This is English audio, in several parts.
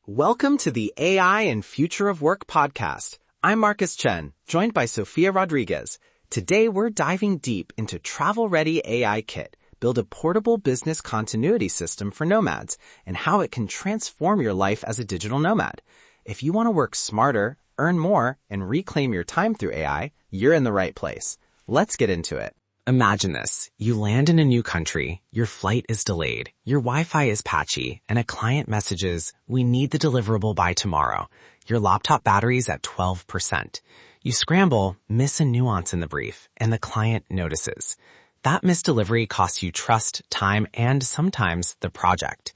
Welcome to the AI and Future of Work podcast. I'm Marcus Chen, joined by Sophia Rodriguez. Today, we're diving deep into Travel-Ready AI Kit, build a portable business continuity system for nomads, and how it can transform your life as a digital nomad. If you want to work smarter, earn more, and reclaim your time through AI, you're in the right place. Let's get into it. Imagine this. You land in a new country, your flight is delayed, your Wi-Fi is patchy, and a client messages, "We need the deliverable by tomorrow." Your laptop battery's at 12%. You scramble, miss a nuance in the brief, and the client notices. That missed delivery costs you trust, time, and sometimes the project.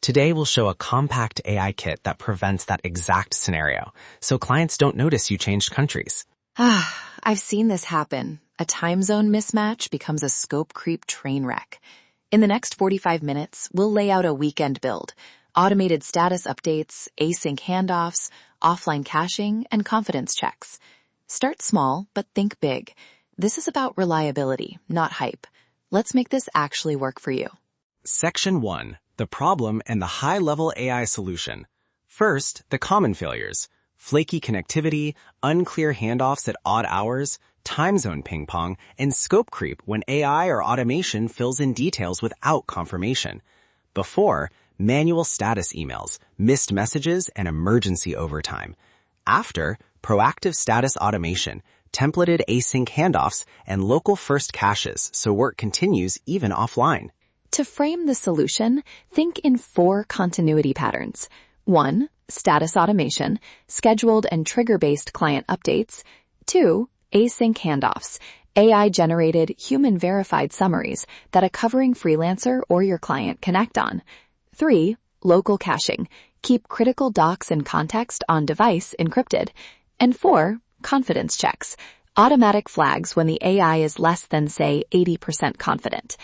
Today, we'll show a compact AI kit that prevents that exact scenario, so clients don't notice you changed countries. I've seen this happen. A time zone mismatch becomes a scope creep train wreck. In the next 45 minutes, we'll lay out a weekend build, automated status updates, async handoffs, offline caching, and confidence checks. Start small, but think big. This is about reliability, not hype. Let's make this actually work for you. Section 1. The problem and the high-level AI solution. First, the common failures. Flaky connectivity, unclear handoffs at odd hours, time zone ping-pong, and scope creep when AI or automation fills in details without confirmation. Before, manual status emails, missed messages, and emergency overtime. After, proactive status automation, templated async handoffs, and local first caches so work continues even offline. To frame the solution, think in 4 continuity patterns. 1. Status automation, scheduled and trigger-based client updates. 2. Async handoffs, AI-generated, human-verified summaries that a covering freelancer or your client can act on. 3. Local caching, keep critical docs and context on device encrypted. And 4. Confidence checks, automatic flags when the AI is less than, say, 80% confident.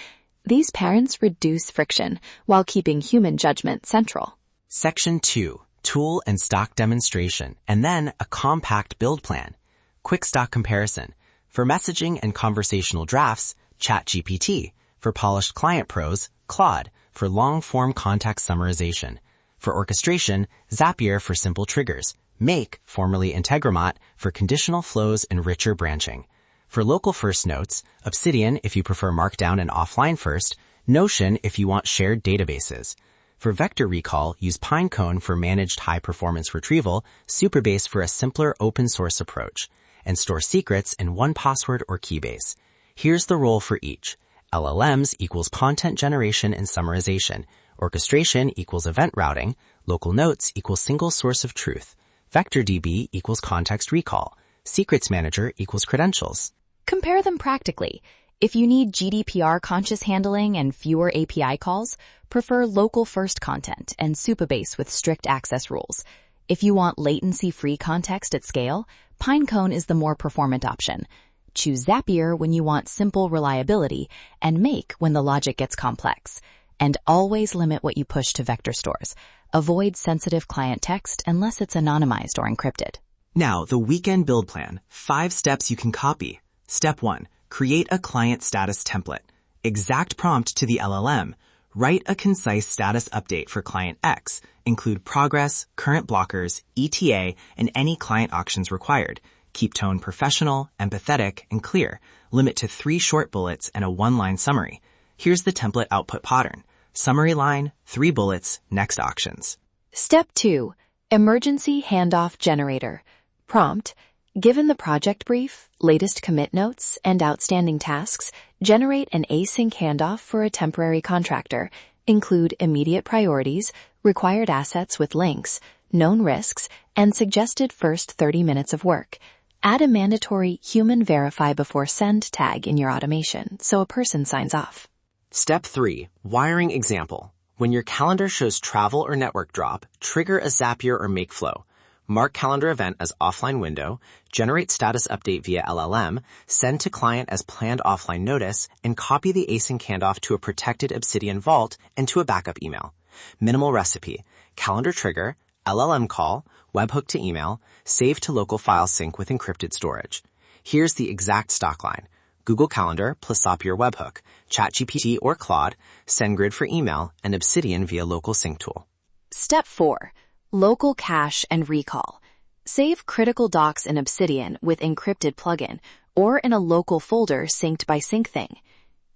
These patterns reduce friction while keeping human judgment central. Section 2. Tool and stock demonstration, and then a compact build plan. Quick stock comparison. For messaging and conversational drafts, ChatGPT. For polished client pros, Claude. For long-form context summarization. For orchestration, Zapier for simple triggers. Make, formerly Integromat, for conditional flows and richer branching. For local first notes, Obsidian if you prefer Markdown and offline first, Notion if you want shared databases. For vector recall, use Pinecone for managed high-performance retrieval, Supabase for a simpler open-source approach, and store secrets in 1Password or Keybase. Here's the role for each. LLMs equals content generation and summarization. Orchestration equals event routing. Local notes equals single source of truth. VectorDB equals context recall. Secrets manager equals credentials. Compare them practically. If you need GDPR-conscious handling and fewer API calls, prefer local-first content and Supabase with strict access rules. If you want latency-free context at scale, Pinecone is the more performant option. Choose Zapier when you want simple reliability and Make when the logic gets complex. And always limit what you push to vector stores. Avoid sensitive client text unless it's anonymized or encrypted. Now, the weekend build plan. 5 steps you can copy. Step 1. Create a client status template. Exact prompt to the LLM. Write a concise status update for client X. Include progress, current blockers, ETA, and any client actions required. Keep tone professional, empathetic, and clear. Limit to 3 short bullets and a 1-line summary. Here's the template output pattern. Summary line, 3 bullets, next actions. Step 2. Emergency handoff generator. Prompt. Given the project brief, latest commit notes, and outstanding tasks, generate an async handoff for a temporary contractor. Include immediate priorities, required assets with links, known risks, and suggested first 30 minutes of work. Add a mandatory human verify before send tag in your automation so a person signs off. Step 3. Wiring example. When your calendar shows travel or network drop, trigger a Zapier or Make flow. Mark calendar event as offline window, generate status update via LLM, send to client as planned offline notice, and copy the async handoff to a protected Obsidian vault and to a backup email. Minimal recipe, calendar trigger, LLM call, webhook to email, save to local file sync with encrypted storage. Here's the exact stock line. Google Calendar plus Zapier webhook, ChatGPT or Claude, SendGrid for email, and Obsidian via local sync tool. Step 4. Local cache and recall. Save critical docs in Obsidian with encrypted plugin or in a local folder synced by SyncThing.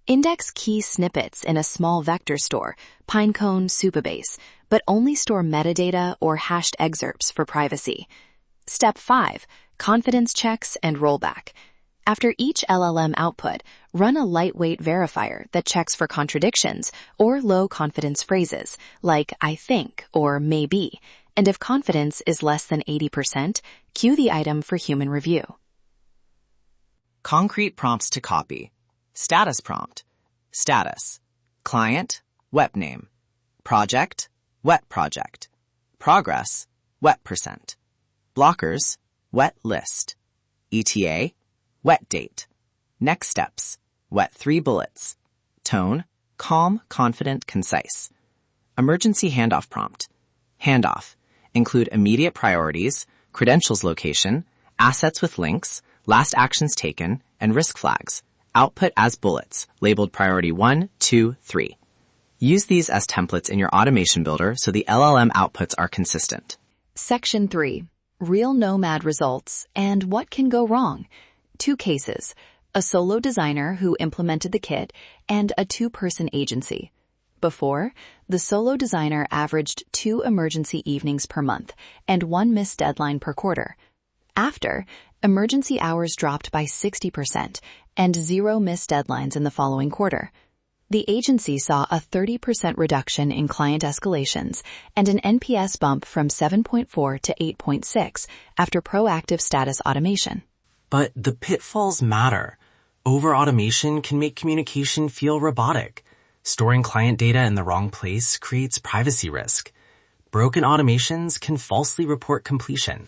Index key snippets in a small vector store, Pinecone, Supabase, but only store metadata or hashed excerpts for privacy. Step 5. Confidence checks and rollback. After each LLM output, run a lightweight verifier that checks for contradictions or low-confidence phrases like I think or maybe, and if confidence is less than 80%, queue the item for human review. Concrete prompts to copy. Status prompt. Status. Client, web name. Project, wet project. Progress, wet percent. Blockers, wet list. ETA, wet date. Next steps, wet 3 bullets. Tone, calm, confident, concise. Emergency handoff prompt. Handoff. Include immediate priorities, credentials location, assets with links, last actions taken, and risk flags. Output as bullets, labeled priority 1, 2, 3. Use these as templates in your automation builder so the LLM outputs are consistent. Section 3. Real Nomad results and what can go wrong. 2 cases, a solo designer who implemented the kit and a 2-person agency. Before, the solo designer averaged 2 emergency evenings per month and 1 missed deadline per quarter. After, emergency hours dropped by 60% and 0 missed deadlines in the following quarter. The agency saw a 30% reduction in client escalations and an NPS bump from 7.4 to 8.6 after proactive status automation. But the pitfalls matter. Over-automation can make communication feel robotic. Storing client data in the wrong place creates privacy risk. Broken automations can falsely report completion.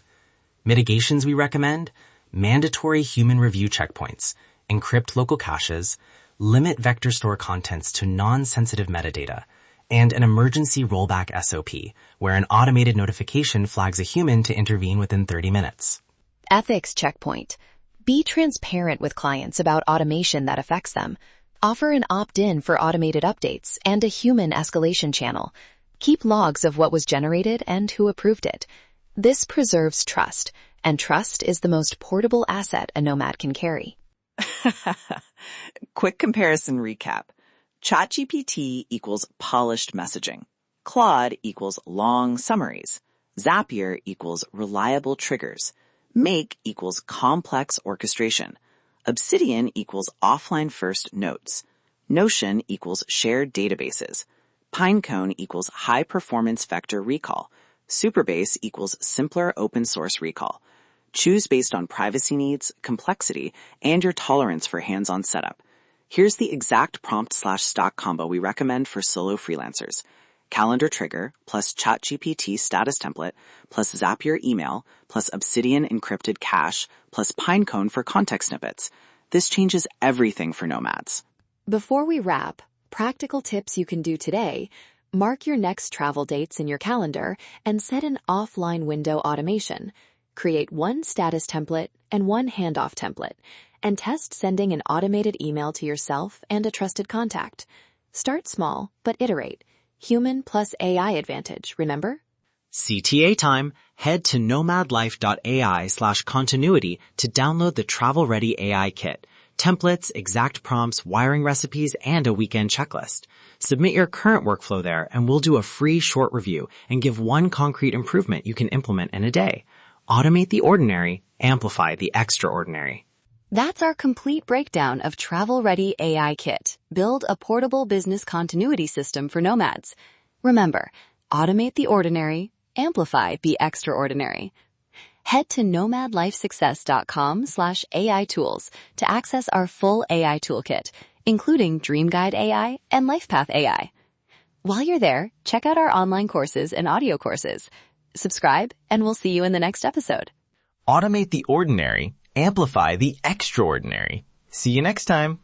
Mitigations we recommend: mandatory human review checkpoints, encrypt local caches, limit vector store contents to non-sensitive metadata, and an emergency rollback SOP, where an automated notification flags a human to intervene within 30 minutes. Ethics checkpoint. Be transparent with clients about automation that affects them. Offer an opt-in for automated updates and a human escalation channel. Keep logs of what was generated and who approved it. This preserves trust, and trust is the most portable asset a Nomad can carry. Quick comparison recap. ChatGPT equals polished messaging. Claude equals long summaries. Zapier equals reliable triggers. Make equals complex orchestration. Obsidian equals offline first notes. Notion equals shared databases. Pinecone equals high performance vector recall. Supabase equals simpler open source recall. Choose based on privacy needs, complexity, and your tolerance for hands-on setup. Here's the exact prompt/stock combo we recommend for solo freelancers. Calendar trigger plus ChatGPT status template plus Zapier email plus Obsidian encrypted cache plus Pinecone for context snippets. This changes everything for Nomads. Before we wrap, practical tips you can do today. Mark your next travel dates in your calendar and set an offline window automation. Create 1 status template and 1 handoff template, and test sending an automated email to yourself and a trusted contact. Start small, but iterate. Human plus AI advantage, remember? CTA time. Head to nomadlife.ai/continuity to download the travel-ready AI kit. Templates, exact prompts, wiring recipes, and a weekend checklist. Submit your current workflow there and we'll do a free short review and give 1 concrete improvement you can implement in a day. Automate the ordinary, amplify the extraordinary. That's our complete breakdown of Travel-Ready AI Kit. Build a portable business continuity system for Nomads. Remember, automate the ordinary, amplify the extraordinary. Head to nomadlifesuccess.com/AI tools to access our full AI toolkit, including Dream Guide AI and LifePath AI. While you're there, check out our online courses and audio courses. Subscribe, and we'll see you in the next episode. Automate the ordinary, amplify the extraordinary. See you next time.